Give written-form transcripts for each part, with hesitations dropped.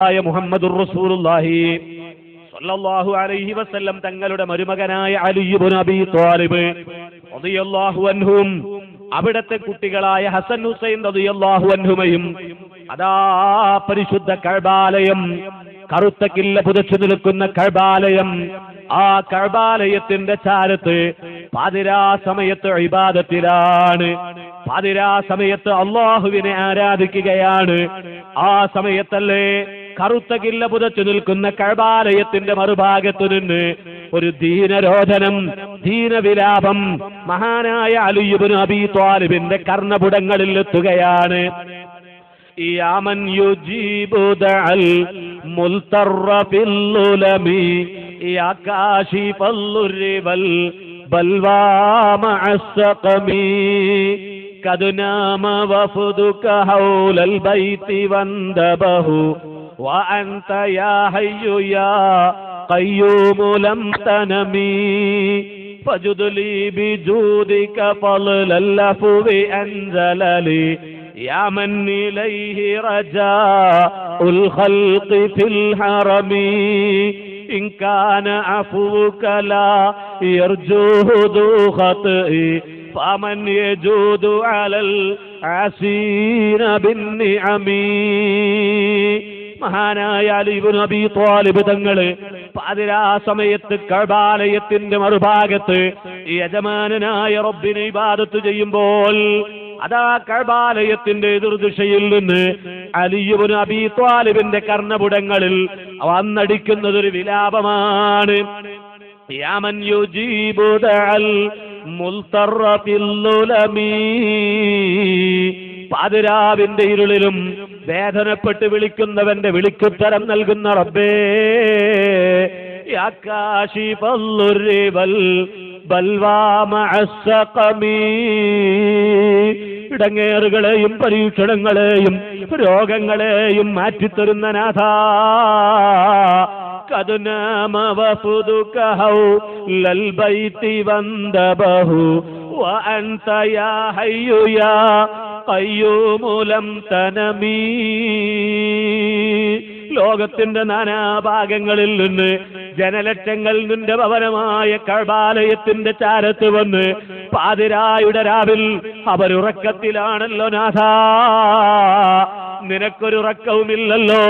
മുഹമ്മദുർ റസൂലുള്ളാഹി സ്വല്ലല്ലാഹു അലൈഹി വസല്ലം തങ്ങളുടെ മരുമകനായ അലി ഇബ്നു അബീ ത്വാലിബ് റളിയല്ലാഹു അൻഹും അവിടത്തെ കുട്ടികളായ ഹസൻ ഹുസൈൻ റളിയല്ലാഹു അൻഹുമയും അതാ പരിശുദ്ധ കഅബാലയം, കറുത്ത കില്ല പുതച്ചു നിൽക്കുന്ന കഅബാലയം, ആ കഅബാലയത്തിന്റെ ചാരത്ത് പാതിരാ സമയത്ത് ഇബാദത്തിലാണ്, പാതിരാ സമയത്ത് അല്ലാഹുവിനെ ആരാധിക്കുകയാണ്. ആ സമയത്തല്ലേ കറുത്ത കില്ല പുതച്ചു നിൽക്കുന്ന കഅബാലയത്തിന്റെ മറുഭാഗത്തു നിന്ന് ഒരു ദീനരോധനം, ദീനവിലാപം മഹാനായ അലി ഇബ്നു അബീ ത്വാലിബിന്റെ കർണപുടങ്ങളിൽ എത്തുകയാണ്. യാ മൻ യുജീബു ദഅൽ മുൽതറ ഫിൽ ഉലമി യാ കാശിഫൽ ദുർരി വൽ ബൽവാ മഅസ്സഖമി ഖദ് നാമ വഫദുക ഹൗലൽ ബൈതി വന്ദബഹു وأنت يا حي يا قيوم لم تنمي فجد لي بجودك فضل العفو أنزل لي يا من إليه رجاء الخلق في الحرم إن كان عفوك لا يرجوه ذو خطئ فمن يجود على العسين بالنعم. മഹാനായ അലി ഇബ്നു അബീ ത്വാലിബ് തങ്ങള് പാതിരാ സമയത്ത് കഅബാലയത്തിന്റെ മറുഭാഗത്ത് യജമാനനായ റബ്ബിനെ ഇബാദത്ത് ചെയ്യുമ്പോൾ അതാ കഅബാലയത്തിന്റെ എതിർദിശയിൽ നിന്ന് അലി ഇബ്നു അബീ ത്വാലിബിന്റെ കർണപുടങ്ങളിൽ വന്നടിക്കുന്നതൊരു വിലാപമാണ്. യാ മൻ യുജീബു ദഅൽ മുൽതറ ഫിൽ ഉലമി, പാതിരാവിന്റെ ഇരുളിലും വേദനപ്പെട്ട് വിളിക്കുന്നവന്റെ വിളിക്കുത്തരം നൽകുന്ന റബ്ബേ, യാ കാശിഫൽ ദുർരി വൽ ബൽവാ മഅസ്സഖമി, ഇടങ്ങേറുകളെയും പരീക്ഷണങ്ങളെയും രോഗങ്ങളെയും മാറ്റിത്തരുന്ന നാഥാ, ഖദ് നാമ വഫദുക ഹൗലൽ ബൈതി വന്ദബഹു വഅൻത യാ ഹയ്യു യാ ഖയ്യൂമു ലം തനമി. ലോകത്തിന്റെ നാനാഭാഗങ്ങളിൽ നിന്ന് ജനലക്ഷങ്ങൾ നിന്റെ ഭവനമായ കഅബാലയത്തിന്റെ ചാരത്ത് വന്ന് പാതിരായുടെ രാവിൽ അവരുറക്കത്തിലാണല്ലോ നാഥാ, നിനക്കൊരുറക്കവുമില്ലല്ലോ,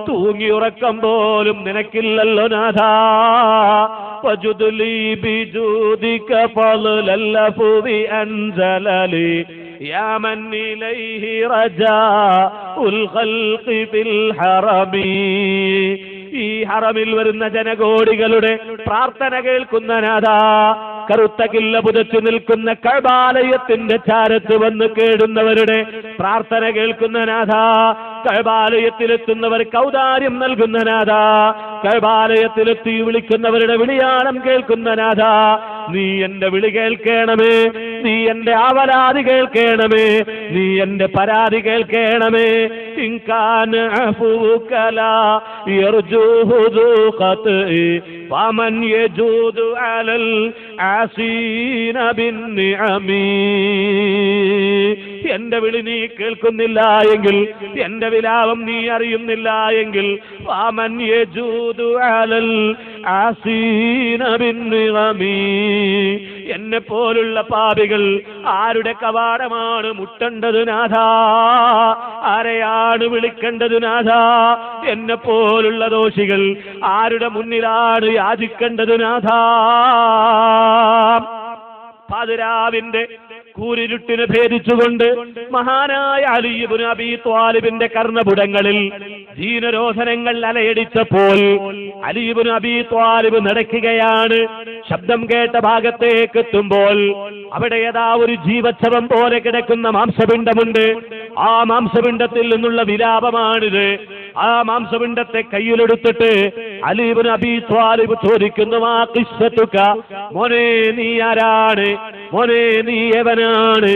തൂങ്ങിയുറക്കം പോലും നിനക്കില്ലല്ലോ നാഥാ. ഫജുദ്ലി ബിജൂദിക ഫളൽ അഫ്വി അൻസലലി യാ മൻ ഇലൈഹി റജാഉൽ ഖൽഖി ഫിൽ ഹറമി. ഈ ഹറമിൽ വരുന്ന ജനകോടികളുടെ പ്രാർത്ഥന കേൾക്കുന്ന നാഥാ, കറുത്ത കില്ല പുതച്ചു നിൽക്കുന്ന കഅബാലയത്തിന്റെ ചാരത്ത് വന്ന് കേടുന്നവരുടെ പ്രാർത്ഥന കേൾക്കുന്ന നാഥാ, കഅബാലയത്തിലെത്തുന്നവർക്ക് ഔദാര്യം നൽകുന്ന നാഥാ, കഅബാലയത്തിലെത്തി വിളിക്കുന്നവരുടെ വിളിയാളം കേൾക്കുന്ന നാഥാ, നീ എന്റെ വിളി കേൾക്കണമേ, നീ എന്റെ ആവലാതി കേൾക്കണമേ, നീ എന്റെ പരാതി കേൾക്കണമേ. ഇൻ കാന അഫൂക ലാ യർജൂഹു ദൂ ഖത്ഇ ഫമൻ യജൂദു അലൽ ആസീന ബിന്നിഅമി. എന്റെ വിളി നീ കേൾക്കുന്നില്ല എങ്കിൽ, എന്റെ വിലാപം നീ അറിയുന്നില്ല എങ്കിൽ, ഫമൻ യജൂദു അലൽ ആസീന ബിന്നിഅമി, എന്നെ പോലുള്ള പാപികൾ ആരുടെ കവാടമാണ് മുട്ടേണ്ടത് നാഥാ, ആരെയാണ് വിളിക്കേണ്ടത് നാഥാ, എന്നെ പോലുള്ള ദോഷികൾ ആരുടെ മുന്നിലാണ് യാചിക്കേണ്ടത് നാഥാ. പാതിരാവിന്റെ കൂരിരുട്ടിനെ ഭേദിച്ചുകൊണ്ട് മഹാനായ അലി ഇബ്നു അബീ ത്വാലിബിന്റെ കർണപുടങ്ങളിൽ ദീനരോധനങ്ങൾ അലയടിച്ചപ്പോൾ അലി ഇബ്നു അബീ ത്വാലിബ് നടക്കുകയാണ്. ശബ്ദം കേട്ട ഭാഗത്തേക്ക് എത്തുമ്പോൾ അവിടെ ഏതാ ഒരു ജീവച്ഛവം പോലെ കിടക്കുന്ന മാംസപിണ്ഡമുണ്ട്. ആ മാംസപിണ്ഡത്തിൽ നിന്നുള്ള വിലാപമാണിത്. ആ മാംസപിണ്ഡത്തെ കയ്യിലെടുത്തിട്ട് അലി ഇബ്നു അബീ ത്വാലിബ് ചോദിക്കുന്നു, ആ ഖിസ്സതുക, മോനെ നീ ആരാണ്, മോനെ നീ എവനാണ്,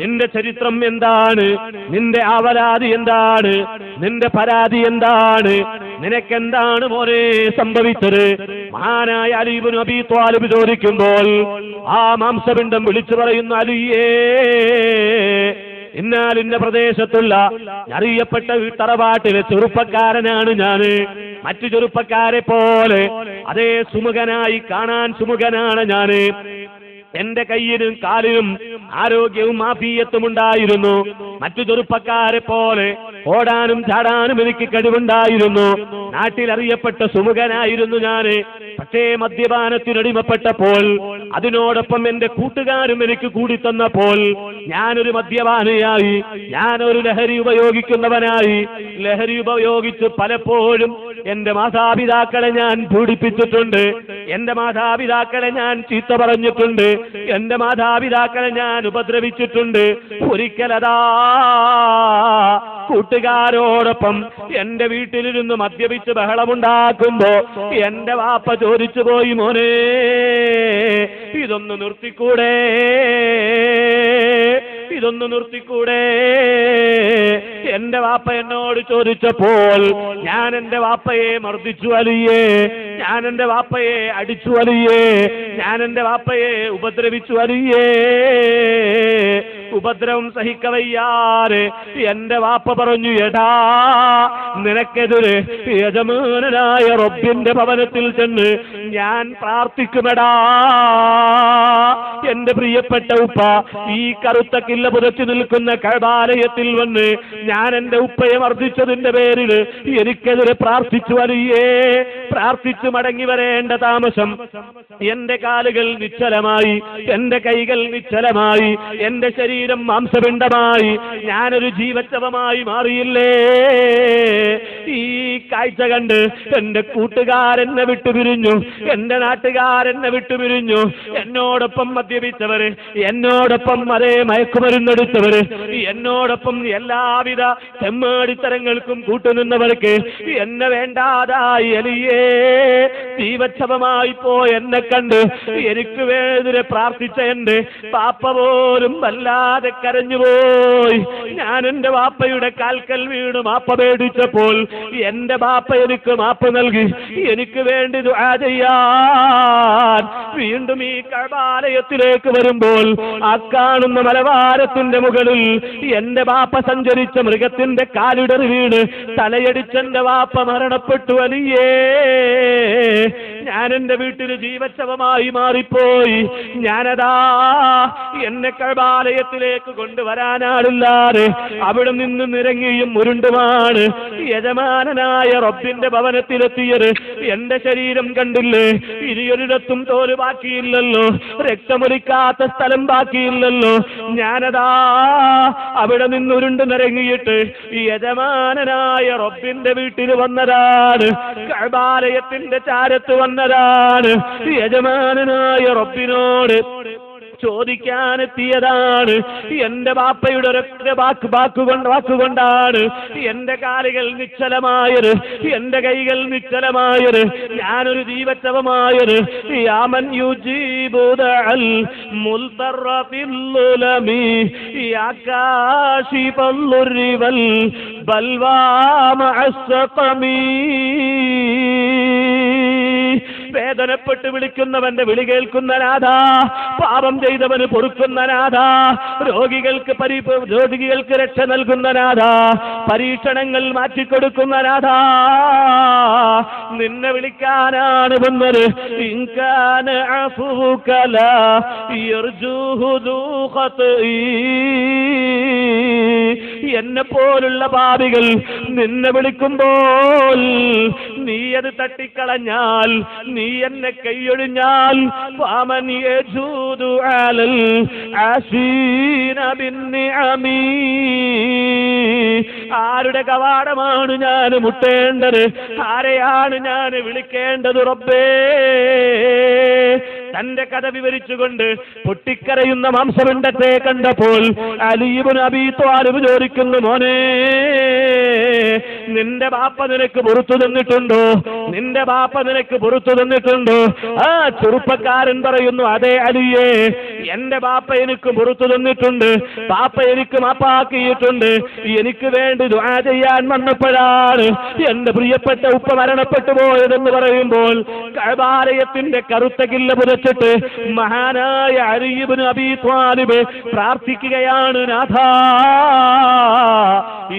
നിന്റെ ചരിത്രം എന്താണ്, നിന്റെ ആവലാതി എന്താണ്, നിന്റെ പരാതി എന്താണ്, നിനക്കെന്താണ് മോനെ സംഭവിച്ചത്? മഹാനായ അലി ഇബ്നു അബീ ത്വാലിബ് ചോദിക്കുമ്പോൾ ആ മാംസപിണ്ഡം വിളിച്ചു പറയുന്നു, അലിയേ എന്നാൽ ഇന്ന പ്രദേശത്തുള്ള അറിയപ്പെട്ട തറവാട്ടിലെ ചെറുപ്പക്കാരനാണ് ഞാന്. മറ്റു ചെറുപ്പക്കാരെ പോലെ അതേ സുമുഖനായി, കാണാൻ സുമുഖനാണ് ഞാന്. എന്റെ കയ്യിനും കാലിനും ആരോഗ്യവും ആഫിയത്തും ഉണ്ടായിരുന്നു. മറ്റു ചെറുപ്പക്കാരെ പോലെ ഓടാനും ചാടാനും എനിക്ക് കഴിവുണ്ടായിരുന്നു. നാട്ടിൽ അറിയപ്പെട്ട സുമുഖനായിരുന്നു ഞാന്. പക്ഷേ മദ്യപാനത്തിനടിമപ്പെട്ടപ്പോൾ, അതിനോടൊപ്പം എന്റെ കൂട്ടുകാരും എനിക്ക് കൂടി തന്നപ്പോൾ ഞാനൊരു മദ്യപാനിയായി, ഞാനൊരു ലഹരി ഉപയോഗിക്കുന്നവനായി. ലഹരി ഉപയോഗിച്ച് പലപ്പോഴും എന്റെ മാതാപിതാക്കളെ ഞാൻ പീഡിപ്പിച്ചിട്ടുണ്ട്. എന്റെ മാതാപിതാക്കളെ ഞാൻ ചീത്ത പറഞ്ഞിട്ടുണ്ട്. എന്റെ മാതാപിതാക്കളെ ഞാൻ ഉപദ്രവിച്ചിട്ടുണ്ട്. ഒരിക്കലതാ കൂട്ടുകാരോടൊപ്പം എന്റെ വീട്ടിലിരുന്ന് മദ്യപിച്ച് ബഹളമുണ്ടാക്കുമ്പോ എന്റെ വാപ്പ ചോദിച്ചു പോയി, മോനെ ഇതൊന്ന് നിർത്തിക്കൂടെ, ഇതൊന്ന് നിർത്തിക്കൂടെ? എന്റെ വാപ്പ എന്നോട് ചോദിച്ചപ്പോൾ ഞാൻ എന്റെ വാപ്പയെ മർദ്ദിച്ചു അലിയേ, ഞാൻ എന്റെ വാപ്പയെ അടിച്ചു അലിയേ, ഞാൻ എന്റെ വാപ്പയെ ഉപദ്രവിച്ചു അലിയേ. ഉപദ്രവം സഹിക്കവയ്യാറ് എന്റെ വാപ്പ പറഞ്ഞു, എടാ നിനക്കെതിരെ യജമാനനായ റബ്ബിന്റെ ഭവനത്തിൽ ചെന്ന് ഞാൻ പ്രാർത്ഥിക്കുമെടാ. എന്റെ പ്രിയപ്പെട്ട ഉപ്പ ഈ കറുത്ത കില്ല പുതച്ചു നിൽക്കുന്ന കഅബാലയത്തിൽ വന്ന് ഞാൻ എന്റെ ഉപ്പയെ മർദ്ദിച്ചതിന്റെ പേരിൽ എനിക്കെതിരെ പ്രാർത്ഥിച്ചു അലിയേ. പ്രാർത്ഥിച്ചു മടങ്ങി വരേണ്ട താമസം. എന്റെ കാലുകൾ നിശ്ചലമായി, എന്റെ കൈകൾ നിശ്ചലമായി, എന്റെ ശരീരം മാംസപിണ്ഡമായി, ഞാനൊരു ജീവച്ഛവമായി മാറിയില്ലേ? ഈ കാഴ്ച കണ്ട് എന്റെ കൂട്ടുകാരെന്നെ വിട്ടുപിരിഞ്ഞു, എന്റെ നാട്ടുകാരെന്നെ വിട്ടുപിരിഞ്ഞു. എന്നോടൊപ്പം മദ്യപിച്ചവര്, എന്നോടൊപ്പം അതേ മയക്കുമരുന്നെടുത്തവര്, എന്നോടൊപ്പം എല്ലാവിധ തെമ്മാടിത്തരങ്ങൾക്കും കൂട്ടുനിന്നവർക്ക് എന്നെ വേണ്ടാതായി അലിയേ. ജീവച്ഛവമായി പോയ എന്നെ കണ്ട് എനിക്ക് വേദന പ്രാർത്ഥിച്ച എന്റെ പാപ്പ പോലും വല്ലാതെ കരഞ്ഞുപോയി. ഞാൻ എന്റെ വാപ്പയുടെ കാൽക്കൽ വീണ് മാപ്പ പേടിച്ചപ്പോൾ എന്റെ ബാപ്പ എനിക്ക് മാപ്പ് നൽകി, എനിക്ക് വേണ്ടി ദുആ ചെയ്യാൻ. വീണ്ടും ഈ കഅബാലയത്തിലേക്ക് വരുമ്പോൾ ആ കാണുന്ന മലവാരത്തിന്റെ മുകളിൽ എന്റെ ബാപ്പ സഞ്ചരിച്ച മൃഗത്തിന്റെ കാലിടറി വീണ് തലയടിച്ചെന്റെ വാപ്പ മരണപ്പെട്ടു അലിയേ. ഞാൻ എന്റെ വീട്ടിൽ ജീവച്ഛവമായി മാറിപ്പോയി. ഞാനതാ എന്നെ കഅബാലയത്തിലേക്ക് കൊണ്ടുവരാനാളില്ലാതെ അവിടെ നിന്ന് നിരങ്ങിയും ഉരുണ്ടുമാണ് യജമാനനായ റബ്ബിന്റെ ഭവനത്തിലെത്തിയത്. എന്റെ ശരീരം കണ്ടില്ലേ? ഇനിയൊരിടത്തും തോല് ബാക്കിയില്ലല്ലോ, രക്തമൊലിക്കാത്ത സ്ഥലം ബാക്കിയില്ലല്ലോ. ഞാനതാ അവിടെ നിന്ന് ഉരുണ്ടു നിരങ്ങിയിട്ട് യജമാനനായ റബ്ബിന്റെ വീട്ടിൽ വന്നതാണ്, കഅബാലയത്തിന്റെ ചാരത്ത് വന്നതാണ്. യജമാനനായ റബ്ബിനോട് ചോദിക്കാനെത്തിയതാണ്. എന്റെ ബാപ്പയുടെ ഒരൊറ്റ വാക്കുകൊണ്ടാണ് എന്റെ കാലുകൾ നിശ്ചലമായത്, എന്റെ കൈകൾ നിശ്ചലമായത്, ഞാനൊരു ജീവച്ഛവമായത്. യാമൻ യുജീബു ദഅൽ മുൽതറ ഫില്ലുലമി യാ കാശിഫൽ ദുർരി വൽ ബൽവാ മഅസ്സഖമി. വേദനപ്പെട്ട് വിളിക്കുന്നവന്റെ വിളി കേൾക്കുന്ന നാഥ, പാപം ചെയ്തവന് പൊറുക്കുന്ന നാഥ, രോഗികൾക്ക് രക്ഷ നൽകുന്ന നാഥ, പരീക്ഷണങ്ങൾ മാറ്റിക്കൊടുക്കുന്ന നാഥ, നിന്നെ വിളിക്കാനാണ് വന്നത്. ഇൻകാന അഫൂക ലാ യർജൂഹു ദൂ ഖത്ഈ. എന്നെ പോലുള്ള പാപികൾ നിന്നെ വിളിക്കുമ്പോൾ നീ അത് തട്ടിക്കളഞ്ഞാൽ, നീ എന്നെ കൈയൊഴിഞ്ഞാൽ, ഫമൻ യജൂദു അലൽ ആസീന ബിന്നിഅമി. ആരുടെ കവാടമാണ് ഞാൻ മുട്ടേണ്ടത്? ആരെയാണ് ഞാൻ വിളിക്കേണ്ടത്? റബ്ബേ, തന്റെ കഥ വിവരിച്ചുകൊണ്ട് പൊട്ടിക്കരയുന്ന മാംസപിണ്ഡത്തെ കണ്ടപ്പോൾ അലി ഇബ്നു അബീ ത്വാലിബ് ചോദിക്കുന്നു, മോനെ നിന്റെ ബാപ്പ നിനക്ക് പുറത്തു തന്നിട്ടുണ്ടോ? നിന്റെ ബാപ്പ നിനക്ക് പുറത്തു തന്നിട്ടുണ്ടോ? ആ ചെറുപ്പക്കാരൻ പറയുന്നു, അതെ അലിയേ, എന്റെ ബാപ്പ എനിക്ക് പുറത്തു തന്നിട്ടുണ്ട്, ബാപ്പ എനിക്ക് മാപ്പാക്കിയിട്ടുണ്ട്. എനിക്ക് വേണ്ടി ദുആ ചെയ്യാൻ വന്നപ്പോഴാണ് എന്റെ പ്രിയപ്പെട്ട ഉപ്പ മരണപ്പെട്ടു പോയതെന്ന് പറയുമ്പോൾ കഅബാലയത്തിന്റെ കറുത്ത കില്ല പുരച്ച വെച്ചിട്ട് മഹാനായ അലി ഇബ്നു അബീ ത്വാലിബ് പ്രാർത്ഥിക്കുകയാണ്, നാഥാ,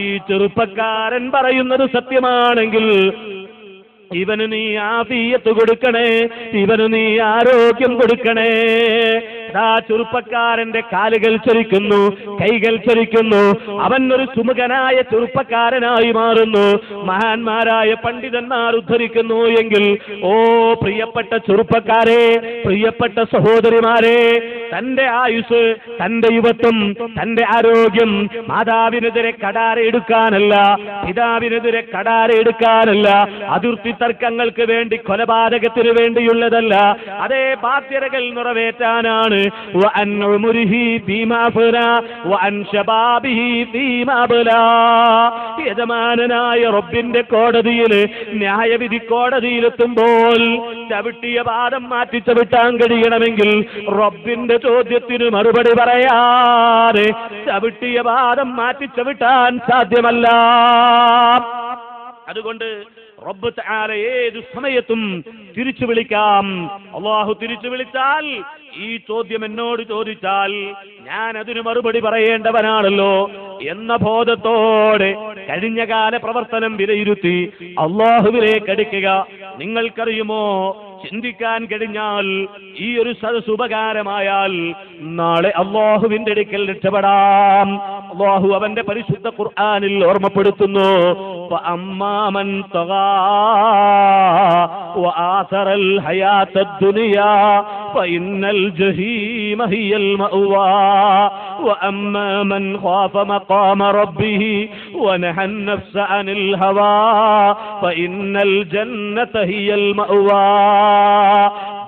ഈ ചെറുപ്പക്കാരൻ പറയുന്നത് സത്യമാണെങ്കിൽ ഇവന് നീ ആഫിയത്ത് കൊടുക്കണേ, ഇവന് നീ ആരോഗ്യം കൊടുക്കണേ. ആ ചെറുപ്പക്കാരന്റെ കാലുകൾ ചലിക്കുന്നു, കൈകൾ ചലിക്കുന്നു, അവൻ ഒരു സുമുഖനായ ചെറുപ്പക്കാരനായി മാറുന്നു. മഹാന്മാരായ പണ്ഡിതന്മാർ ഉദ്ധരിക്കുന്നു എങ്കിൽ, ഓ പ്രിയപ്പെട്ട ചെറുപ്പക്കാരെ, പ്രിയപ്പെട്ട സഹോദരിമാരെ, തന്റെ ആയുസ്, തന്റെ യുവത്വം, തന്റെ ആരോഗ്യം മാതാവിനെതിരെ കടാരെടുക്കാനല്ല, പിതാവിനെതിരെ കടാരെടുക്കാനല്ല, അതിർത്തി തർക്കങ്ങൾക്ക് വേണ്ടി, കൊലപാതകത്തിന് വേണ്ടിയുള്ളതല്ല, അതേ ബാധ്യതകൾ നിറവേറ്റാനാണ്. യജമാനായ റബ്ബിന്റെ കോടതിയിൽ, ന്യായവിധി കോടതിയിലെത്തുമ്പോൾ ചവിട്ടിയ പാദം മാറ്റി ചവിട്ടാൻ കഴിയണമെങ്കിൽ റബ്ബിന്റെ ചോദ്യത്തിന് മറുപടി പറയാതെ ചവിട്ടിയ പാദം മാറ്റി ചവിട്ടാൻ സാധ്യമല്ല. അതുകൊണ്ട് റബ്ബ് തആല ഏതു സമയത്തും തിരിച്ചു വിളിക്കാം. അല്ലാഹു തിരിച്ചു വിളിച്ചാൽ, ഈ ചോദ്യം എന്നോട് ചോദിച്ചാൽ ഞാൻ അതിന് മറുപടി പറയേണ്ടവനാണല്ലോ എന്ന ബോധത്തോടെ കഴിഞ്ഞകാല പ്രവർത്തനം വിലയിരുത്തി അല്ലാഹുവിലേക്ക് അടുക്കുക. നിങ്ങൾക്കറിയുമോ, ചിന്തിക്കാൻ കഴിഞ്ഞാൽ, ഈ ഒരു സദസ് ഉപകാരമായാൽ നാളെ അല്ലാഹുവിന്റെ അടുക്കൽ രക്ഷപ്പെടാം. അല്ലാഹു അവന്റെ പരിശുദ്ധ ഖുർആനിൽ ഓർമ്മപ്പെടുത്തുന്നു, ഫഅമ്മാമൻ തഗാ വആസറൽ ഹയാത്തദ് ദുനിയാ ഫഇന്നൽ ജഹീമ ഹിയൽ മഅവാ വഅമ്മാമൻ ഖാഫ മഖാമ റബ്ബിഹി വനഹൻ നഫ്സ അനിൽ ഹവാ ഫഇന്നൽ ജന്നത ഹിയൽ മഅവാ.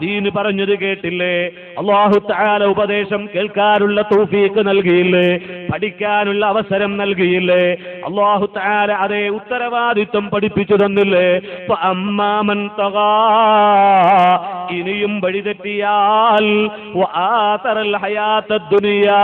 ദീൻ പറഞ്ഞത് കേട്ടില്ലേ? അല്ലാഹു തആല ഉപദേശം കേൾക്കാനുള്ള തൗഫീഖ് നൽകിയില്ലേ? പഠിക്കാനുള്ള അവസരം നൽകിയില്ലേ? അല്ലാഹു തആല അതേ ഉത്തരവാദിത്വം പഠിപ്പിച്ചു തന്നില്ലേ? ഫഅമ്മാമൻ തഗാ, ഇനിയും വഴിതെറ്റിയാൽ, വആതറൽ ഹയാത്തദ് ദുനിയാ,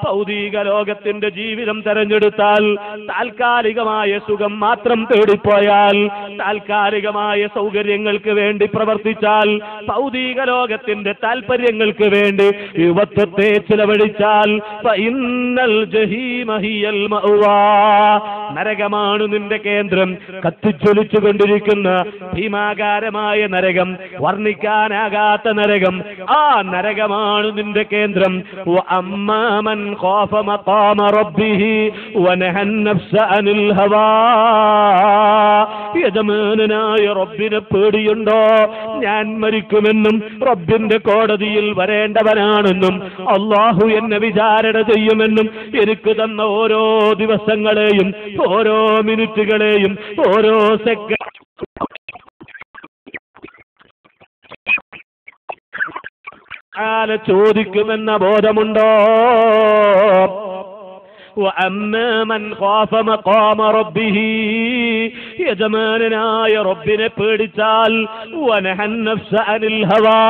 ഭൗതിക ലോകത്തിന്റെ ജീവിതം തെരഞ്ഞെടുത്താൽ, താൽക്കാലികമായ സുഖം മാത്രം തേടിപ്പോയാൽ, താൽക്കാലികമായ സൗകര്യങ്ങൾക്ക് വേണ്ടി പ്രവർത്തിച്ചാൽ, ഭൗതിക ലോകത്തിന്റെ താൽപര്യങ്ങൾക്ക് വേണ്ടി യുവത്വത്തെ ചിലവഴിച്ചാൽ, ഫഇന്നൽ ജഹീമ ഹിയൽ മഅവാ, നരകമാണ് നിന്റെ കേന്ദ്രം. കത്തിജ്വലിച്ചുകൊണ്ടിരിക്കുന്ന ഭീമാകാരമായ നരകം, വർണ്ണിക്കാനാകാത്ത നരകം, ആ നരകമാണ് നിന്റെ കേന്ദ്രം. വഅമ്മാമൻ ഖാഫ മഖാമ റബ്ബിഹി വനഹൻ നഫ്സ അനിൽ ഹവാ, യജമാനായ റബ്ബിനെ പേടിയുണ്ടോ? ഞാൻ മരിക്കുമെന്നും റബ്ബിന്റെ കോടതിയിൽ വരേണ്ടവനാണെന്നും അല്ലാഹു എന്നെ വിചാരണ ചെയ്യുമെന്നും എനിക്ക് തന്ന ഓരോ ദിവസങ്ങളെയും, ഓരോ മിനിറ്റുകളെയും, ഓരോ സെക്കൻഡ് ചോദിക്കുമെന്ന ബോധമുണ്ടോ? وأما من خاف مقام ربه യജമാനായ റബ്ബിനെ പേടിച്ചാൽ വനഹൻ നഫ്സ അനിൽ ഹവാ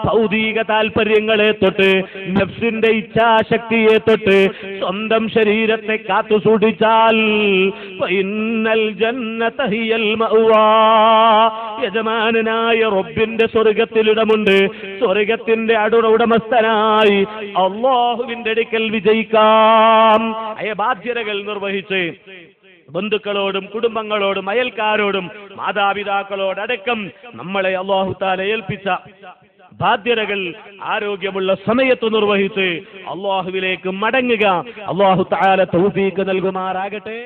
ഭൗതിക താൽപര്യങ്ങളെ തൊട്ട് നഫ്സിന്റെ ഇച്ഛാശക്തിയെ തൊട്ട് സ്വന്തം ശരീരത്തെ കാത്തു സൂക്ഷിച്ചാൽ ഫഇന്നൽ ജന്നത ഹിയൽ മഅവാ യജമാനായ റബ്ബിന്റെ സ്വർഗ്ഗത്തിലിടമുണ്ട്. സ്വർഗ്ഗത്തിന്റെ ഉടമസ്ഥനായി അല്ലാഹുവിന്റെ അടുക്കൽ വിജയിക്കാം. ബാധ്യതകൾ നിർവഹിച്ച് ബന്ധുക്കളോടും കുടുംബങ്ങളോടും അയൽക്കാരോടും മാതാപിതാക്കളോടടക്കം നമ്മളെ അല്ലാഹു തആല ഏൽപ്പിച്ച ബാധ്യതകൾ ആരോഗ്യമുള്ള സമയത്ത് നിർവഹിച്ച് അല്ലാഹുവിലേക്ക് മടങ്ങുക. അല്ലാഹു തആല തൗഫീഖ് നൽകുമാറാകട്ടെ.